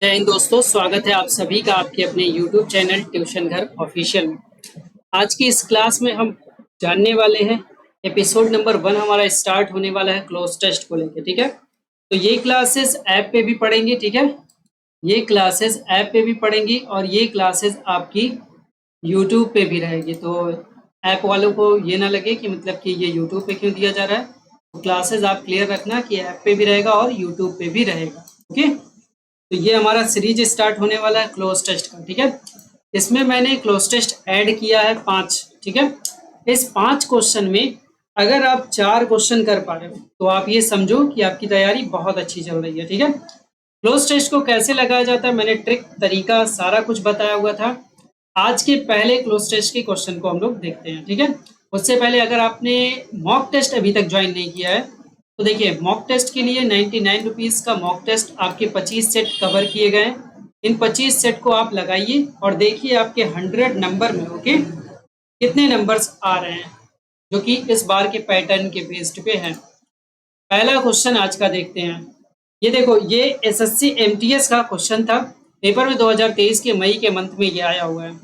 जय हिंद दोस्तों, स्वागत है आप सभी का आपके अपने YouTube चैनल ट्यूशन घर ऑफिशियल में। आज की इस क्लास में हम जानने वाले हैं एपिसोड नंबर 1 हमारा स्टार्ट होने वाला है क्लोज टेस्ट को लेकर। ठीक है, तो ये क्लासेस ऐप पे भी पढ़ेंगे। ठीक है, ये क्लासेस ऐप पे भी पढ़ेंगी और ये क्लासेस आपकी YouTube पे भी रहेगी। तो ऐप वालों को ये ना लगे कि मतलब कि ये YouTube पे क्यों दिया जा रहा है। तो क्लासेस आप क्लियर रखना कि ऐप पे भी रहेगा और YouTube पे भी रहेगा। ओके, तो ये हमारा सीरीज स्टार्ट होने वाला है क्लोज टेस्ट का। ठीक है, इसमें मैंने क्लोज टेस्ट ऐड किया है 5। ठीक है, इस 5 क्वेश्चन में अगर आप 4 क्वेश्चन कर पा रहे हो तो आप ये समझो कि आपकी तैयारी बहुत अच्छी चल रही है। ठीक है, क्लोज टेस्ट को कैसे लगाया जाता है मैंने ट्रिक तरीका सारा कुछ बताया हुआ था। आज के पहले क्लोज टेस्ट के क्वेश्चन को हम लोग देखते हैं। ठीक है, उससे पहले अगर आपने मॉक टेस्ट अभी तक ज्वाइन नहीं किया है तो देखिए, मॉक टेस्ट के लिए 99 रुपीज़ का मॉक टेस्ट आपके 25 सेट कवर किए गए हैं। इन 25 सेट को आप लगाइए और देखिए आपके 100 नंबर में ओके कितने नंबर्स आ रहे हैं, जो कि इस बार के पैटर्न के बेस्ड पे हैं। पहला क्वेश्चन आज का देखते हैं। ये देखो, ये एसएससी एमटीएस का क्वेश्चन था, पेपर में 2023 के मई के मंथ में ये आया हुआ है।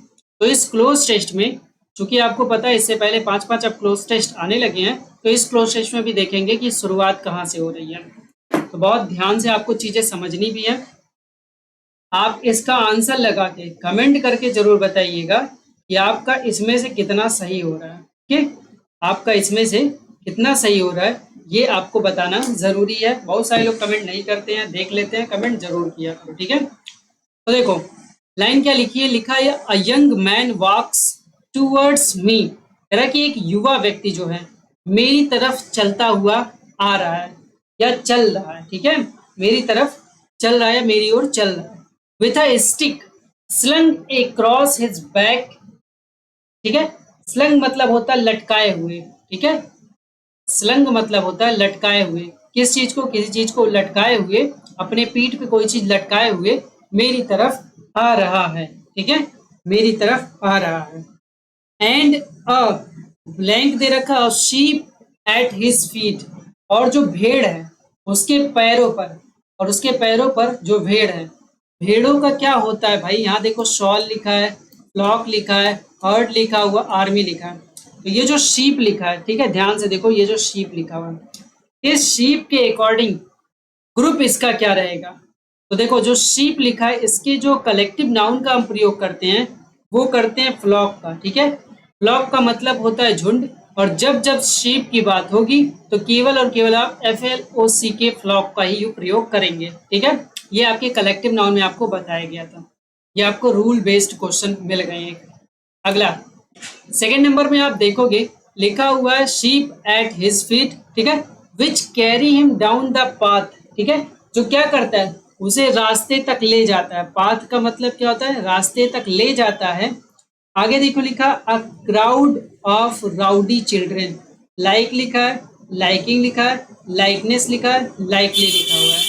तो इस क्लोज टेस्ट में, चूंकि आपको पता है इससे पहले 5-5 अब क्लोज टेस्ट आने लगे हैं, तो इस क्लोज टेस्ट में भी देखेंगे कि शुरुआत कहाँ से हो रही है। तो बहुत ध्यान से आपको चीजें समझनी भी है। आप इसका आंसर लगा के कमेंट करके जरूर बताइएगा कि आपका इसमें से कितना सही हो रहा है। ठीक, आपका इसमें से कितना सही हो रहा है ये आपको बताना जरूरी है। बहुत सारे लोग कमेंट नहीं करते हैं, देख लेते हैं, कमेंट जरूर किया करो। ठीक है, तो देखो लाइन क्या लिखी है, लिखा है a young man walks towards me. कह रहा है कि एक युवा व्यक्ति जो है मेरी तरफ चलता हुआ आ रहा है या चल रहा है। ठीक है, मेरी तरफ चल रहा है, मेरी ओर चल रहा है। With a stick slung across his back. ठीक है, स्लंग मतलब होता है लटकाए हुए। ठीक है, स्लंग मतलब होता है लटकाए हुए। किस चीज को, किसी चीज को लटकाए हुए, अपने पीठ पे कोई चीज लटकाए हुए मेरी तरफ आ रहा है। ठीक है, मेरी तरफ आ रहा है। एंड अ ब्लैंक दे रखा शीप एट हिज फीट, और जो भेड़ है उसके पैरों पर, और उसके पैरों पर जो भेड़ है, भेड़ों का क्या होता है भाई, यहाँ देखो शॉल लिखा है, फ्लॉक लिखा है, हर्ड लिखा हुआ, आर्मी लिखा है। तो ये जो शीप लिखा है, ठीक है ध्यान से देखो, ये जो शीप लिखा हुआ है, इस शीप के अकॉर्डिंग ग्रुप इसका क्या रहेगा। तो देखो जो शीप लिखा है, इसके जो कलेक्टिव नाउन का हम प्रयोग करते हैं वो करते हैं फ्लॉक का। ठीक है, फ्लॉक का मतलब होता है झुंड, और जब जब शीप की बात होगी तो केवल और केवल आप FLOC के फ्लॉक का ही प्रयोग करेंगे। ठीक है, ये आपके कलेक्टिव नाउन में आपको बताया गया था। ये आपको रूल बेस्ड क्वेश्चन मिल गए हैं। अगला सेकेंड नंबर में आप देखोगे लिखा हुआ है शीप एट हिज फीट। ठीक है, which carry him down the path. ठीक है, जो क्या करता है उसे रास्ते तक ले जाता है। पाथ का मतलब क्या होता है, रास्ते तक ले जाता है। आगे देखो लिखा a crowd of rowdy children. Like लिखा है, लाइकिंग लिखा है, लाइकनेस लिखा है, लाइकली लिखा हुआ है।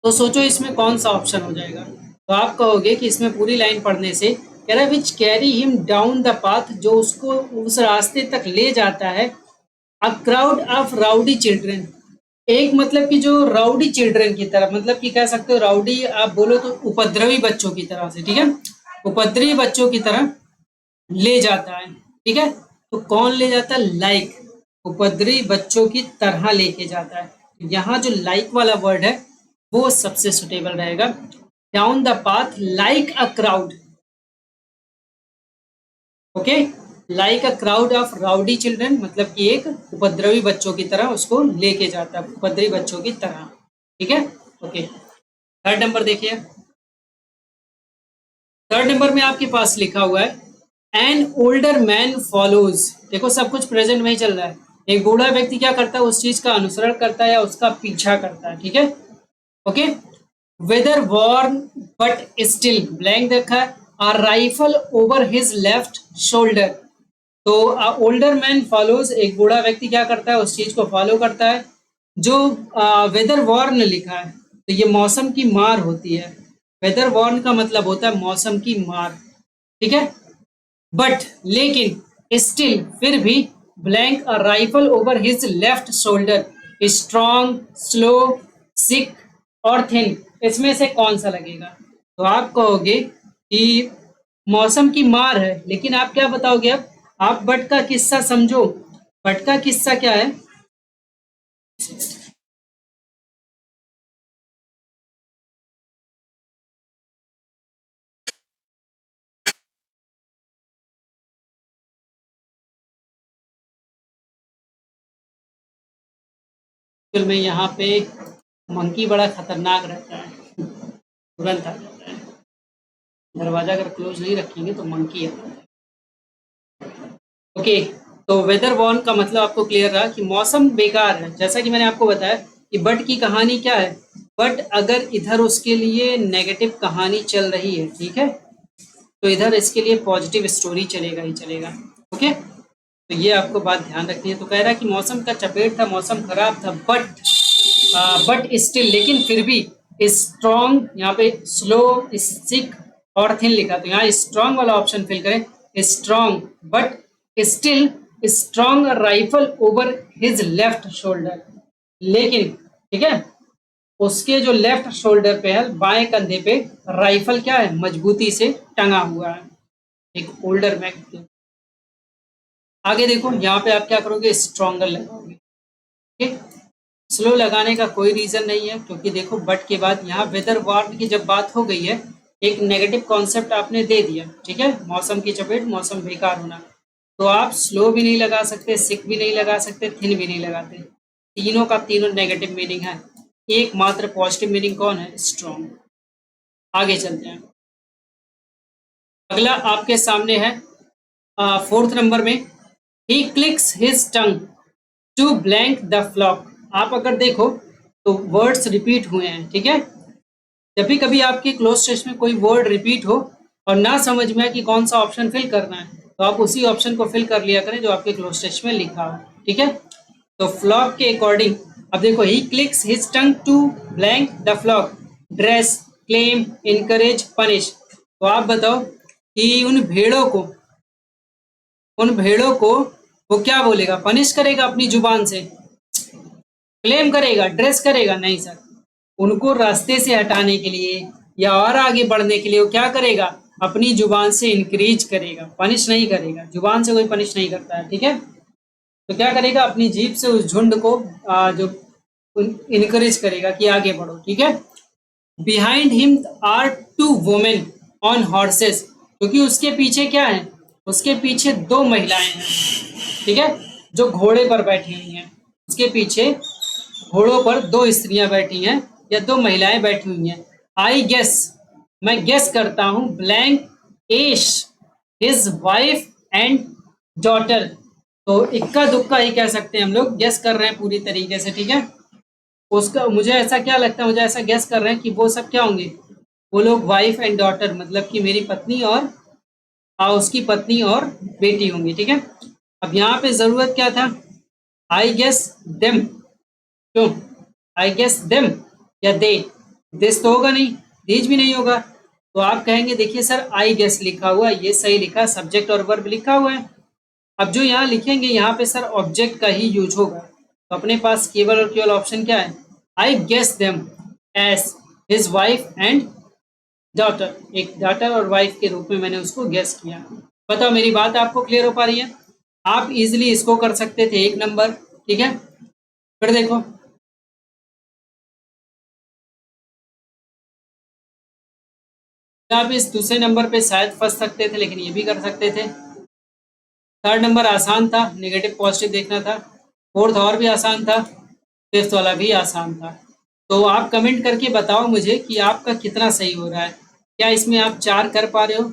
तो सोचो इसमें कौन सा ऑप्शन हो जाएगा। तो आप कहोगे कि इसमें पूरी लाइन पढ़ने से कह रहा है which carry him down the path, जो उसको उस रास्ते तक ले जाता है। A crowd of rowdy children, एक मतलब कि जो राउडी चिल्ड्रन की तरह, मतलब कि कह सकते हो राउडी आप बोलो तो उपद्रवी बच्चों की तरह से। ठीक है, उपद्रवी बच्चों की तरह ले जाता है। ठीक है, तो कौन ले जाता है, लाइक, उपद्रवी बच्चों की तरह लेके जाता है। यहाँ जो लाइक वाला वर्ड है वो सबसे सुटेबल रहेगा। Down the path like a crowd. Okay, like a crowd of rowdy children मतलब कि एक उपद्रवी बच्चों की तरह उसको लेके जाता है, उपद्रवी बच्चों की तरह। ठीक है, ओके। थर्ड नंबर देखिए, थर्ड नंबर में आपके पास लिखा हुआ है एन ओल्डर मैन फॉलोज। देखो सब कुछ प्रेजेंट में ही चल रहा है। एक बूढ़ा व्यक्ति क्या करता है, उस चीज का अनुसरण करता है या उसका पीछा करता है। ठीक है, okay. Weather worn but still blank रखा है, a rifle over his left shoulder. तो ओल्डर मैन फॉलोज, एक बूढ़ा व्यक्ति क्या करता है, उस चीज को फॉलो करता है। जो वेदर वॉर्न लिखा है तो ये मौसम की मार होती है। वेदर वॉर्न का मतलब होता है मौसम की मार। ठीक है, बट लेकिन स्टिल फिर भी blank a rifle over his left shoulder, strong slow sick और थिन। इसमें से कौन सा लगेगा? तो आप कहोगे कि मौसम की मार है, लेकिन आप क्या बताओगे अब? आप बट का किस्सा समझो। बट का किस्सा क्या है? फिर में यहाँ पे मंकी बड़ा खतरनाक रहता है, तुरंत आ जाता है। दरवाजा अगर क्लोज नहीं रखेंगे तो मंकी आता है। ओके, तो वेदर वॉर्न का मतलब आपको क्लियर रहा कि मौसम बेकार है। जैसा कि मैंने आपको बताया कि बट की कहानी क्या है, बट अगर इधर उसके लिए नेगेटिव कहानी चल रही है, ठीक है, तो इधर इसके लिए पॉजिटिव स्टोरी चलेगा ही चलेगा। ओके, तो ये आपको बात ध्यान रखनी है। तो कह रहा है कि मौसम का चपेट था, मौसम खराब था, बट स्टिल, लेकिन फिर भी स्ट्रॉन्ग, यहाँ पे स्लो, सिक और थिन लिखा, तो यहाँ स्ट्रॉन्ग वाला ऑप्शन फिल करें। Strong but still strong rifle over his left shoulder, लेकिन ठीक है, उसके जो लेफ्ट शोल्डर पे है, बाएं कंधे पे राइफल क्या है, मजबूती से टंगा हुआ है, एक ओल्डर मैन। आगे देखो, यहाँ पे आप क्या करोगे, स्ट्रॉन्गर लगाओगे। ठीक, स्लो लगाने का कोई रीजन नहीं है, क्योंकि देखो बट के बाद यहाँ वेदर वार्न की जब बात हो गई है, एक नेगेटिव कॉन्सेप्ट आपने दे दिया, ठीक है, मौसम की चपेट, मौसम बेकार होना, तो आप स्लो भी नहीं लगा सकते, सिक भी नहीं लगा सकते, थिन भी नहीं लगाते। तीनों का तीनों नेगेटिव मीनिंग है, एकमात्र पॉजिटिव मीनिंग कौन है, स्ट्रॉन्ग। आगे चलते हैं। अगला आपके सामने है फोर्थ नंबर में, he clicks his tongue to blank the flock. आप अगर देखो तो वर्ड्स रिपीट हुए हैं, ठीक है, जब भी कभी आपके क्लोज टेस्ट में कोई वर्ड रिपीट हो और ना समझ में आए कि कौन सा ऑप्शन फिल करना है, तो आप उसी ऑप्शन को फिल कर लिया करें जो आपके क्लोज टेस्ट में लिखा हो, ठीक है। तो फ्लॉक के अकॉर्डिंग अब देखो, he clicks his tongue to blank the flock, dress, claim, encourage, punish. तो आप बताओ कि उन भेड़ों को वो क्या बोलेगा, पनिश करेगा अपनी जुबान से, क्लेम करेगा, ड्रेस करेगा? नहीं सर, उनको रास्ते से हटाने के लिए या और आगे बढ़ने के लिए वो क्या करेगा, अपनी जुबान से इंक्रीज करेगा, पनिश नहीं करेगा। जुबान से कोई पनिश नहीं करता है, ठीक है। तो क्या करेगा, अपनी जीभ से उस झुंड को जो इनकरेज करेगा कि आगे बढ़ो, ठीक है। Behind him are two women on horses, क्योंकि उसके पीछे क्या है, उसके पीछे दो महिलाएं हैं, ठीक है, जो घोड़े पर बैठी हुई हैं। उसके पीछे घोड़ों पर दो स्त्रियां बैठी हैं या दो महिलाएं बैठी हुई हैं। आई गेस, मैं गेस करता हूं, blank as his wife and daughter. तो इक्का दुक्का ही कह सकते हैं हम लोग, गेस कर रहे हैं पूरी तरीके से, ठीक है। उसका मुझे ऐसा क्या लगता है, मुझे ऐसा गेस कर रहे हैं कि वो सब क्या होंगे, वो लोग वाइफ एंड डॉटर, मतलब कि मेरी पत्नी और उसकी पत्नी और बेटी होंगी, ठीक है। अब यहाँ पे जरूरत क्या था, आई गेस देम, क्यों, आई गेस देम या दे, दिस तो होगा नहीं, दीज भी नहीं होगा, तो आप कहेंगे देखिए सर आई गेस लिखा हुआ है, ये सही लिखा, सब्जेक्ट और वर्ब लिखा हुआ है। अब जो यहाँ लिखेंगे यहाँ पे सर ऑब्जेक्ट का ही यूज होगा, तो अपने पास केवल और केवल ऑप्शन क्या है, I guess them as his wife and daughter, एक डॉटर और वाइफ के रूप में मैंने उसको गेस किया। बताओ मेरी बात आपको क्लियर हो पा रही है? आप इजिली इसको कर सकते थे 1 नंबर, ठीक है। फिर देखो, आप इस दूसरे नंबर पे शायद फंस सकते थे, लेकिन ये भी कर सकते थे। थर्ड नंबर आसान था, नेगेटिव पॉजिटिव देखना था। फोर्थ और भी आसान था, फिफ्थ वाला भी आसान था। तो आप कमेंट करके बताओ मुझे कि आपका कितना सही हो रहा है, क्या इसमें आप 4 कर पा रहे हो?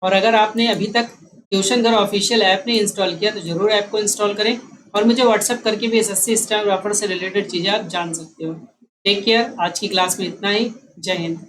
और अगर आपने अभी तक ट्यूशन घर ऑफिशियल ऐप नहीं इंस्टॉल किया तो ज़रूर ऐप को इंस्टॉल करें, और मुझे व्हाट्सअप करके भी एसएससी स्टैनोग्राफर से रिलेटेड चीज़ें आप जान सकते हो। टेक केयर, आज की क्लास में इतना ही। जय हिंद।